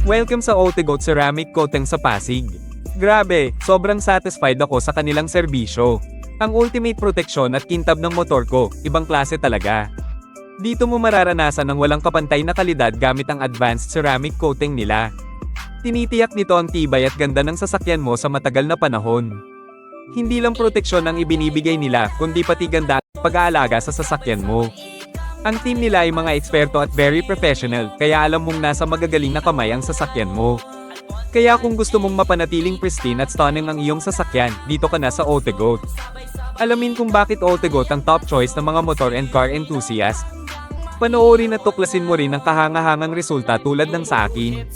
Welcome sa Otegoat Ceramic Coating sa Pasig. Grabe, sobrang satisfied ako sa kanilang serbisyo. Ang ultimate proteksyon at kintab ng motor ko, ibang klase talaga. Dito mo mararanasan ang walang kapantay na kalidad gamit ang advanced ceramic coating nila. Tinitiyak nito ang tibay at ganda ng sasakyan mo sa matagal na panahon. Hindi lang proteksyon ang ibinibigay nila, kundi pati ganda at pag-aalaga sa sasakyan mo. Ang team nila ay mga eksperto at very professional, kaya alam mong nasa magagaling na kamay ang sasakyan mo. Kaya kung gusto mong mapanatiling pristine at stunning ang iyong sasakyan, dito ka na sa Otegoat. Alamin kung bakit Otegoat ang top choice ng mga motor and car enthusiast. Panoorin at tuklasin mo rin ang kahangahangang resulta tulad ng sa akin.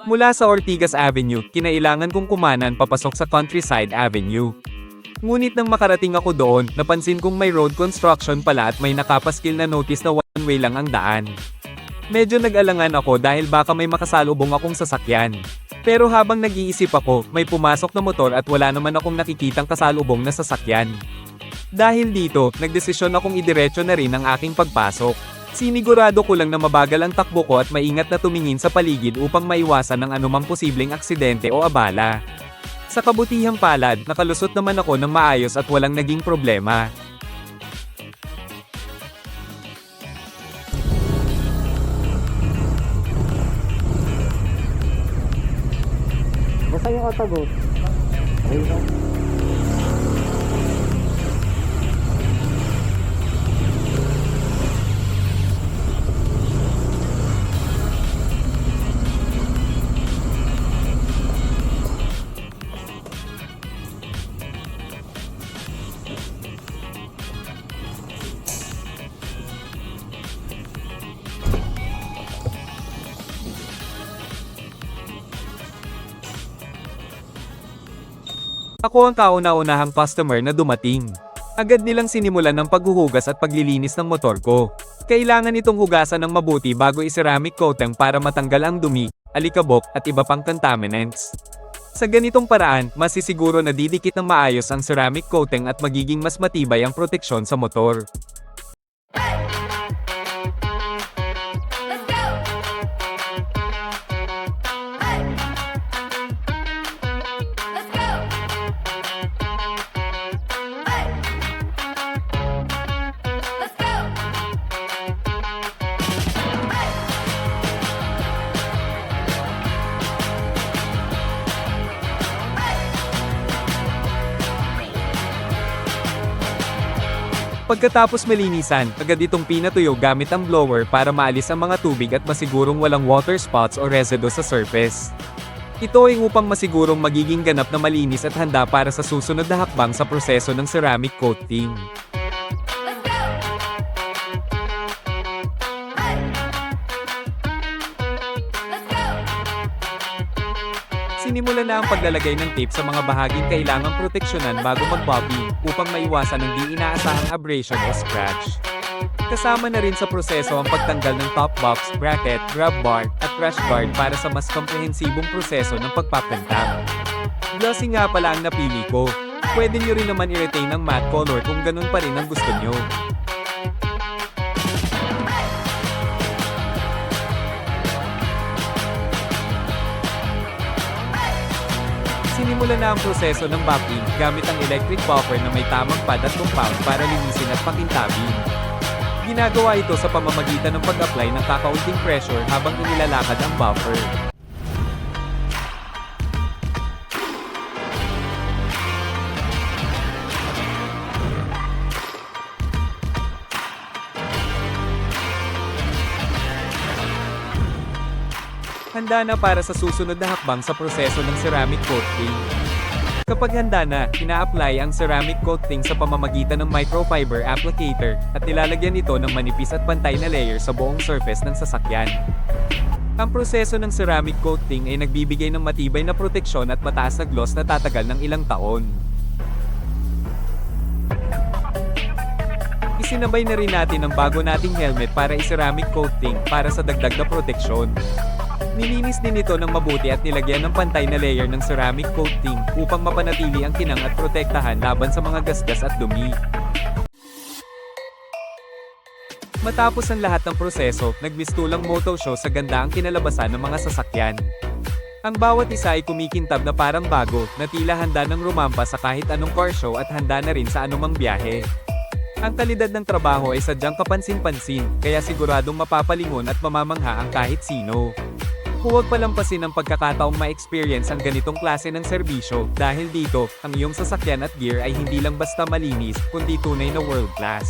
Mula sa Ortigas Avenue, kinailangan kong kumanan papasok sa Countryside Avenue. Ngunit nang makarating ako doon, napansin kong may road construction pala at may nakapaskil na notice na one-way lang ang daan. Medyo nag-alangan ako dahil baka may makasalubong akong sasakyan. Pero habang nag-iisip ako, may pumasok na motor at wala naman akong nakikitang kasalubong na sasakyan. Dahil dito, nagdesisyon akong idiretso na rin ang aking pagpasok. Sinigurado ko lang na mabagal ang takbo ko at maingat na tumingin sa paligid upang maiwasan ang anumang posibleng aksidente o abala. Sa kabutihang palad, nakalusot naman ako ng maayos at walang naging problema. Basta yung Otegoat. Ayun. Ako ang kauna-unahang customer na dumating. Agad nilang sinimulan ng paghuhugas at paglilinis ng motor ko. Kailangan itong hugasan ng mabuti bago i-ceramic coating para matanggal ang dumi, alikabok, at iba pang contaminants. Sa ganitong paraan, masisiguro na didikit ng maayos ang ceramic coating at magiging mas matibay ang proteksyon sa motor. Pagkatapos malinisan, agad itong pinatuyo gamit ang blower para maalis ang mga tubig at masigurong walang water spots o residue sa surface. Ito ay upang masigurong magiging ganap na malinis at handa para sa susunod na hakbang sa proseso ng ceramic coating. Sinimulan na ang paglalagay ng tape sa mga bahaging kailangang proteksyonan bago mag-bobbing upang maiwasan ang di inaasahang abrasion o scratch. Kasama na rin sa proseso ang pagtanggal ng top box, bracket, grab bar, at crash guard para sa mas komprehensibong proseso ng pagpapentang. Glossy nga pala ang napili ko. Pwede nyo rin naman i-retain ng matte color kung ganun pa rin ang gusto nyo. Sinimulan na ang proseso ng buffing gamit ang electric buffer na may tamang pad at compound para linisin at pakintabin. Ginagawa ito sa pamamagitan ng pag-apply ng kakaunting pressure habang inilalakad ang buffer. Handa na para sa susunod na hakbang sa proseso ng ceramic coating. Kapag handa na, ina-apply ang ceramic coating sa pamamagitan ng microfiber applicator, at nilalagyan ito ng manipis at pantay na layer sa buong surface ng sasakyan. Ang proseso ng ceramic coating ay nagbibigay ng matibay na proteksyon at mataas na gloss na tatagal ng ilang taon. Isinabay na rin natin ang bago nating helmet para i-ceramic coating para sa dagdag na proteksyon. Nilinis din ito ng mabuti at nilagyan ng pantay na layer ng ceramic coating upang mapanatili ang kinang at protektahan laban sa mga gasgas at dumi. Matapos ang lahat ng proseso, nagmistulang moto show sa ganda ang kinalabasan ng mga sasakyan. Ang bawat isa ay kumikintab na parang bago, na tila handa ng rumampa sa kahit anong car show at handa na rin sa anumang biyahe. Ang kalidad ng trabaho ay sadyang kapansin-pansin, kaya siguradong mapapalingon at mamamangha ang kahit sino. Huwag palampasin ang pagkakataong ma-experience ang ganitong klase ng serbisyo, dahil dito, ang iyong sasakyan at gear ay hindi lang basta malinis, kundi tunay na world class.